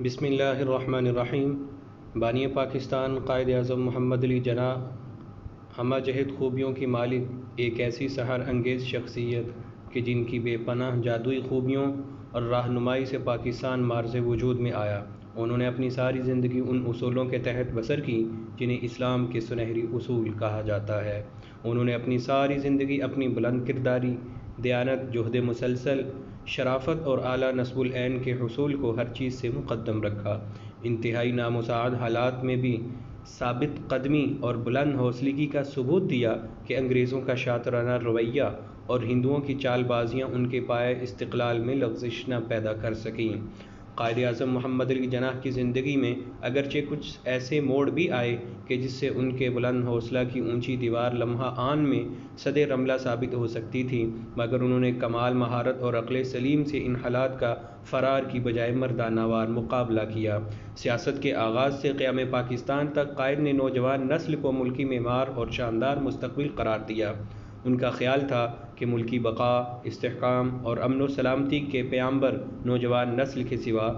بسم اللہ الرحمن الرحیم۔ بانی پاکستان قائد اعظم محمد علی جناح ہمہ جہت خوبیوں کی مالک، ایک ایسی سحر انگیز شخصیت کہ جن کی بے پناہ جادوئی خوبیوں اور رہنمائی سے پاکستان معرض وجود میں آیا۔ انہوں نے اپنی ساری زندگی ان اصولوں کے تحت بسر کی جنہیں اسلام کے سنہری اصول کہا جاتا ہے۔ انہوں نے اپنی ساری زندگی اپنی بلند کرداری، دیانت، جہد مسلسل، شرافت اور اعلیٰ نصب العین کے حصول کو ہر چیز سے مقدم رکھا۔ انتہائی نامساعد حالات میں بھی ثابت قدمی اور بلند حوصلگی کا ثبوت دیا کہ انگریزوں کا شاطرانہ رویہ اور ہندوؤں کی چال بازیاں ان کے پائے استقلال میں لغزش نہ پیدا کر سکیں۔ قائد اعظم محمد علی جناح کی زندگی میں اگرچہ کچھ ایسے موڑ بھی آئے کہ جس سے ان کے بلند حوصلہ کی اونچی دیوار لمحہ آن میں صد رملہ ثابت ہو سکتی تھی، مگر انہوں نے کمال مہارت اور عقل سلیم سے ان حالات کا فرار کی بجائے مردانہ وار مقابلہ کیا۔ سیاست کے آغاز سے قیام پاکستان تک قائد نے نوجوان نسل کو ملکی معمار اور شاندار مستقبل قرار دیا۔ ان کا خیال تھا کہ ملکی بقا، استحکام اور امن و سلامتی کے پیامبر نوجوان نسل کے سوا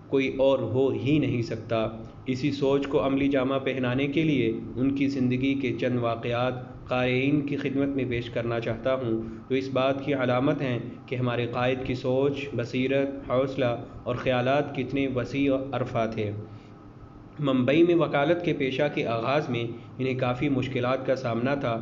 کوئی اور ہو ہی نہیں سکتا۔ اسی سوچ کو عملی جامہ پہنانے کے لیے ان کی زندگی کے چند واقعات قارئین کی خدمت میں پیش کرنا چاہتا ہوں، جو اس بات کی علامت ہیں کہ ہمارے قائد کی سوچ، بصیرت، حوصلہ اور خیالات کتنے وسیع و عرفا تھے۔ ممبئی میں وکالت کے پیشہ کے آغاز میں انہیں کافی مشکلات کا سامنا تھا۔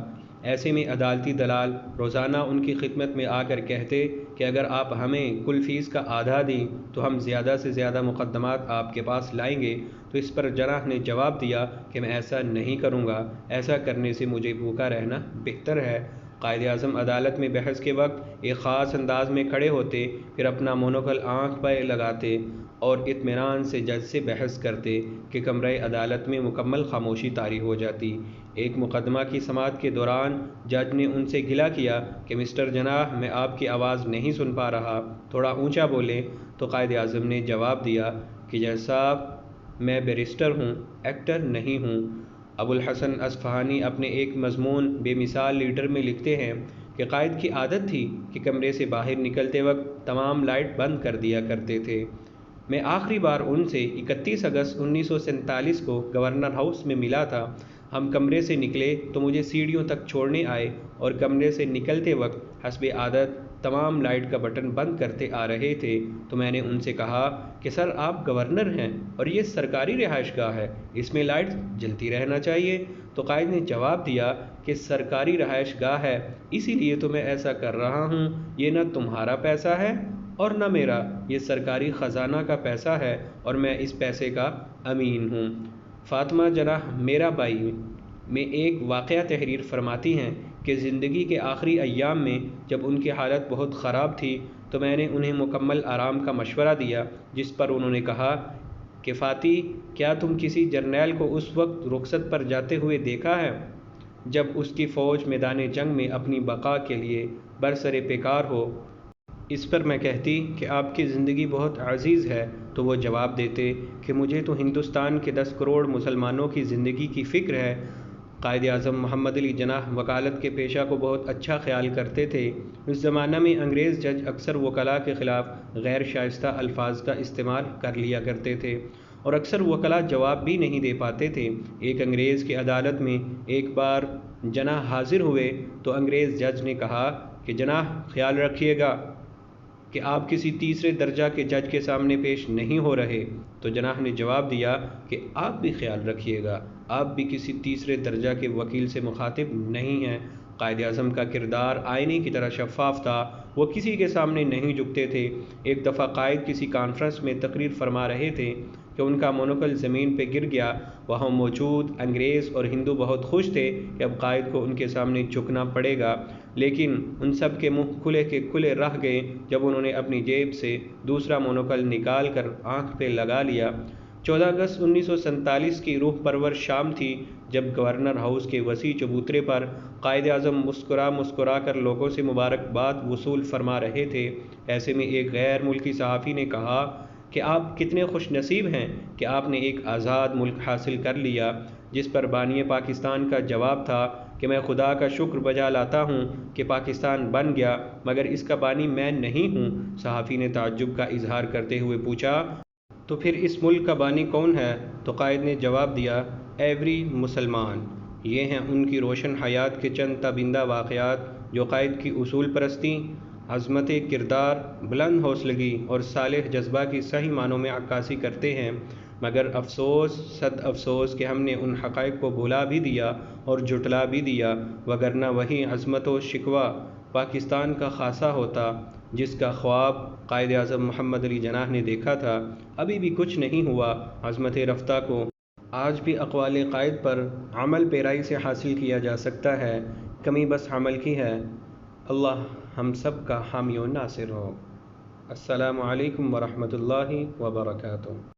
ایسے میں عدالتی دلال روزانہ ان کی خدمت میں آ کر کہتے کہ اگر آپ ہمیں کل فیس کا آدھا دیں تو ہم زیادہ سے زیادہ مقدمات آپ کے پاس لائیں گے۔ تو اس پر جناح نے جواب دیا کہ میں ایسا نہیں کروں گا، ایسا کرنے سے مجھے بھوکا رہنا بہتر ہے۔ قائد اعظم عدالت میں بحث کے وقت ایک خاص انداز میں کھڑے ہوتے، پھر اپنا مونوکل آنکھ پہ لگاتے اور اطمینان سے جج سے بحث کرتے کہ کمرہ عدالت میں مکمل خاموشی طاری ہو جاتی۔ ایک مقدمہ کی سماعت کے دوران جج نے ان سے گلہ کیا کہ مسٹر جناح، میں آپ کی آواز نہیں سن پا رہا، تھوڑا اونچا بولیں۔ تو قائد اعظم نے جواب دیا کہ جج صاحب، میں بیرسٹر ہوں، ایکٹر نہیں ہوں۔ ابو الحسن اصفہانی اپنے ایک مضمون بے مثال لیڈر میں لکھتے ہیں کہ قائد کی عادت تھی کہ کمرے سے باہر نکلتے وقت تمام لائٹ بند کر دیا کرتے تھے۔ میں آخری بار ان سے 31 اگست 1947 کو گورنر ہاؤس میں ملا تھا۔ ہم کمرے سے نکلے تو مجھے سیڑھیوں تک چھوڑنے آئے اور کمرے سے نکلتے وقت حسب عادت تمام لائٹ کا بٹن بند کرتے آ رہے تھے۔ تو میں نے ان سے کہا کہ سر، آپ گورنر ہیں اور یہ سرکاری رہائش گاہ ہے، اس میں لائٹ جلتی رہنا چاہیے۔ تو قائد نے جواب دیا کہ سرکاری رہائش گاہ ہے، اسی لیے تو میں ایسا کر رہا ہوں۔ یہ نہ تمہارا پیسہ ہے اور نہ میرا، یہ سرکاری خزانہ کا پیسہ ہے اور میں اس پیسے کا امین ہوں۔ فاطمہ جناح میرا بائی میں ایک واقعہ تحریر فرماتی ہیں کہ زندگی کے آخری ایام میں جب ان کی حالت بہت خراب تھی تو میں نے انہیں مکمل آرام کا مشورہ دیا، جس پر انہوں نے کہا کہ فاطی، کیا تم کسی جرنیل کو اس وقت رخصت پر جاتے ہوئے دیکھا ہے جب اس کی فوج میدان جنگ میں اپنی بقا کے لیے برسر پیکار ہو؟ اس پر میں کہتی کہ آپ کی زندگی بہت عزیز ہے تو وہ جواب دیتے کہ مجھے تو ہندوستان کے 10 کروڑ مسلمانوں کی زندگی کی فکر ہے۔ قائد اعظم محمد علی جناح وکالت کے پیشہ کو بہت اچھا خیال کرتے تھے۔ اس زمانہ میں انگریز جج اکثر وکلاء کے خلاف غیر شائستہ الفاظ کا استعمال کر لیا کرتے تھے اور اکثر وکلاء جواب بھی نہیں دے پاتے تھے۔ ایک انگریز کی عدالت میں ایک بار جناح حاضر ہوئے تو انگریز جج نے کہا کہ جناح، خیال رکھیے گا کہ آپ کسی تیسرے درجہ کے جج کے سامنے پیش نہیں ہو رہے۔ تو جناح نے جواب دیا کہ آپ بھی خیال رکھیے گا، آپ بھی کسی تیسرے درجہ کے وکیل سے مخاطب نہیں ہیں۔ قائد اعظم کا کردار آئینے کی طرح شفاف تھا، وہ کسی کے سامنے نہیں جھکتے تھے۔ ایک دفعہ قائد کسی کانفرنس میں تقریر فرما رہے تھے کہ ان کا مونوکل زمین پہ گر گیا۔ وہاں موجود انگریز اور ہندو بہت خوش تھے کہ اب قائد کو ان کے سامنے جھکنا پڑے گا، لیکن ان سب کے منہ کھلے کے کھلے رہ گئے جب انہوں نے اپنی جیب سے دوسرا مونوکل نکال کر آنکھ پہ لگا لیا۔ 14 اگست 1947 کی روح پرور شام تھی جب گورنر ہاؤس کے وسیع چبوترے پر قائد اعظم مسکرا مسکرا کر لوگوں سے مبارکباد وصول فرما رہے تھے۔ ایسے میں ایک غیر ملکی صحافی نے کہا کہ آپ کتنے خوش نصیب ہیں کہ آپ نے ایک آزاد ملک حاصل کر لیا، جس پر بانی پاکستان کا جواب تھا کہ میں خدا کا شکر بجا لاتا ہوں کہ پاکستان بن گیا، مگر اس کا بانی میں نہیں ہوں۔ صحافی نے تعجب کا اظہار کرتے ہوئے پوچھا تو پھر اس ملک کا بانی کون ہے؟ تو قائد نے جواب دیا، ایوری مسلمان۔ یہ ہیں ان کی روشن حیات کے چند تابندہ واقعات جو قائد کی اصول پرستی، عظمت کردار، بلند حوصلگی اور صالح جذبہ کی صحیح معنوں میں عکاسی کرتے ہیں۔ مگر افسوس، صد افسوس کہ ہم نے ان حقائق کو بھلا بھی دیا اور جھٹلا بھی دیا، وگرنہ وہی عظمت و شکوہ پاکستان کا خاصہ ہوتا جس کا خواب قائد اعظم محمد علی جناح نے دیکھا تھا۔ ابھی بھی کچھ نہیں ہوا۔ عظمت رفتہ کو آج بھی اقوال قائد پر عمل پیرائی سے حاصل کیا جا سکتا ہے، کمی بس عمل کی ہے۔ اللہ ہم سب کا حامی و ناصر ہو۔ السلام علیکم ورحمۃ اللہ وبرکاتہ۔